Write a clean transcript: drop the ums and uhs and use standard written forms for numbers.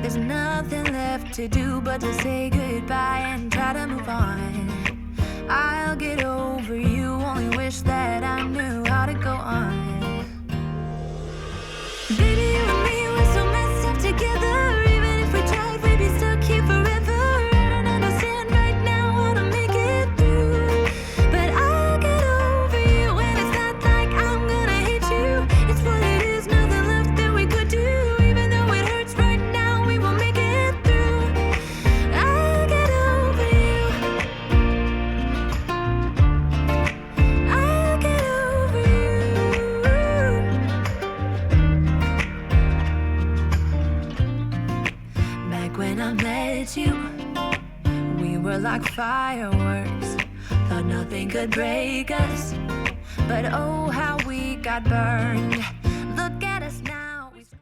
There's nothing left to do but to say goodbye and try to move on. I'll get over you, only wish that I knew how to go on. Baby, you and me, we're so messed up together. Even if we tried, we'd be stuck here forever. I don't understand right now how to make it through, but I'll get over you, and it's not like I'm gonna hate you. It's what it is, nothing left that we could do. Even though it hurts right now, we will make it through. I'll get over you. I'll get over you. Back when I met you, we were like fireworks. Thought nothing could break us, but oh how we got burned.